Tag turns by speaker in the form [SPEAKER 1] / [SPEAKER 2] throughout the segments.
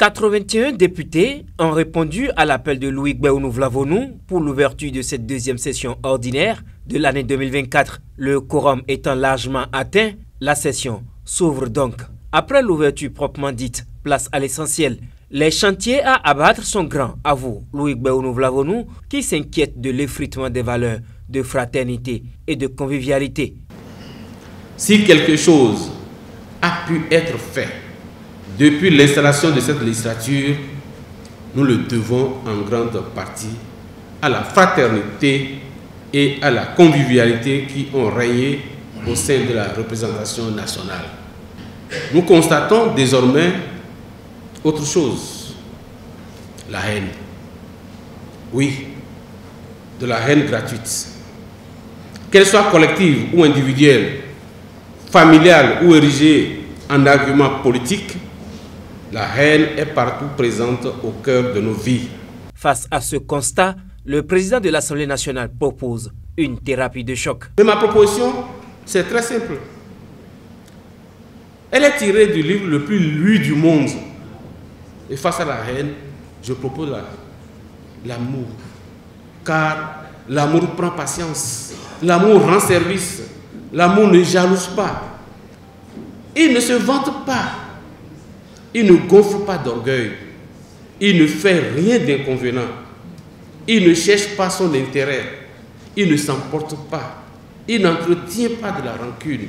[SPEAKER 1] 81 députés ont répondu à l'appel de Loïc Béounou Vlavonou pour l'ouverture de cette deuxième session ordinaire de l'année 2024. Le quorum étant largement atteint, la session s'ouvre donc. Après l'ouverture proprement dite, place à l'essentiel. Les chantiers à abattre sont grands, avoue Loïc Béounou Vlavonou, qui s'inquiète de l'effritement des valeurs de fraternité et de convivialité.
[SPEAKER 2] Si quelque chose a pu être fait depuis l'installation de cette législature, nous le devons en grande partie à la fraternité et à la convivialité qui ont régné au sein de la représentation nationale. Nous constatons désormais autre chose, la haine. Oui, de la haine gratuite. Qu'elle soit collective ou individuelle, familiale ou érigée en argument politique, la haine est partout présente au cœur de nos vies.
[SPEAKER 1] Face à ce constat, le président de l'Assemblée nationale propose une thérapie de choc.
[SPEAKER 2] Mais ma proposition, c'est très simple. Elle est tirée du livre le plus lu du monde. Et face à la haine, je propose l'amour. Car l'amour prend patience. L'amour rend service. L'amour ne jalouse pas. Il ne se vante pas. Il ne gonfle pas d'orgueil. Il ne fait rien d'inconvénient. Il ne cherche pas son intérêt. Il ne s'emporte pas. Il n'entretient pas de la rancune.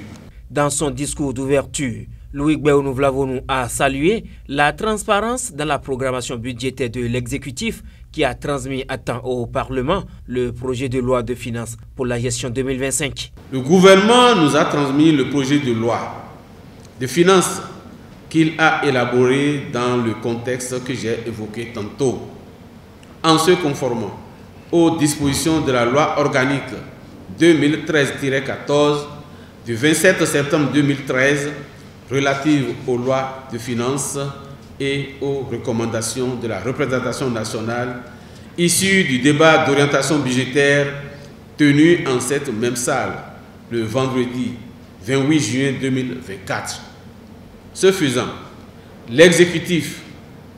[SPEAKER 1] Dans son discours d'ouverture, Loïc Béounou Vlavonou a salué la transparence dans la programmation budgétaire de l'exécutif qui a transmis à temps au Parlement le projet de loi de finances pour la gestion 2025.
[SPEAKER 2] Le gouvernement nous a transmis le projet de loi de finances qu'il a élaboré dans le contexte que j'ai évoqué tantôt, en se conformant aux dispositions de la loi organique 2013-14 du 27 septembre 2013 relative aux lois de finances et aux recommandations de la représentation nationale issues du débat d'orientation budgétaire tenu en cette même salle le vendredi 28 juin 2024. Ce faisant, l'exécutif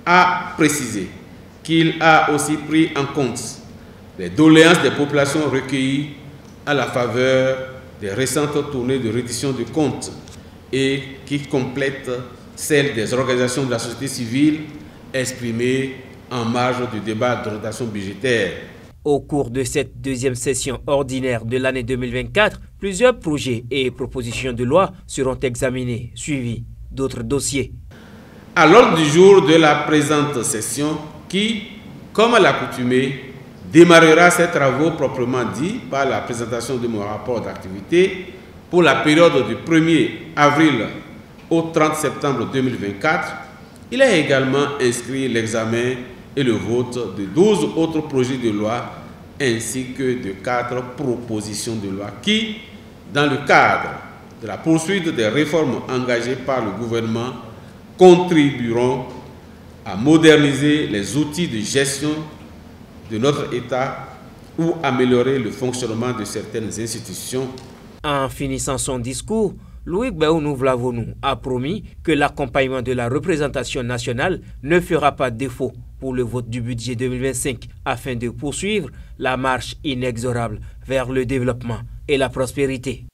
[SPEAKER 2] a précisé qu'il a aussi pris en compte les doléances des populations recueillies à la faveur des récentes tournées de reddition de comptes et qui complètent celles des organisations de la société civile exprimées en marge du débat d'orientation budgétaire.
[SPEAKER 1] Au cours de cette deuxième session ordinaire de l'année 2024, plusieurs projets et propositions de loi seront examinés, suivis d'autres dossiers.
[SPEAKER 2] À l'ordre du jour de la présente session qui, comme à l'accoutumée, démarrera ses travaux proprement dit par la présentation de mon rapport d'activité pour la période du 1er avril au 30 septembre 2024, il est également inscrit l'examen et le vote de 12 autres projets de loi ainsi que de 4 propositions de loi qui, dans le cadre de la poursuite des réformes engagées par le gouvernement, contribueront à moderniser les outils de gestion de notre État ou améliorer le fonctionnement de certaines institutions.
[SPEAKER 1] En finissant son discours, Loïc Béounou Vlavonou a promis que l'accompagnement de la représentation nationale ne fera pas défaut pour le vote du budget 2025 afin de poursuivre la marche inexorable vers le développement et la prospérité.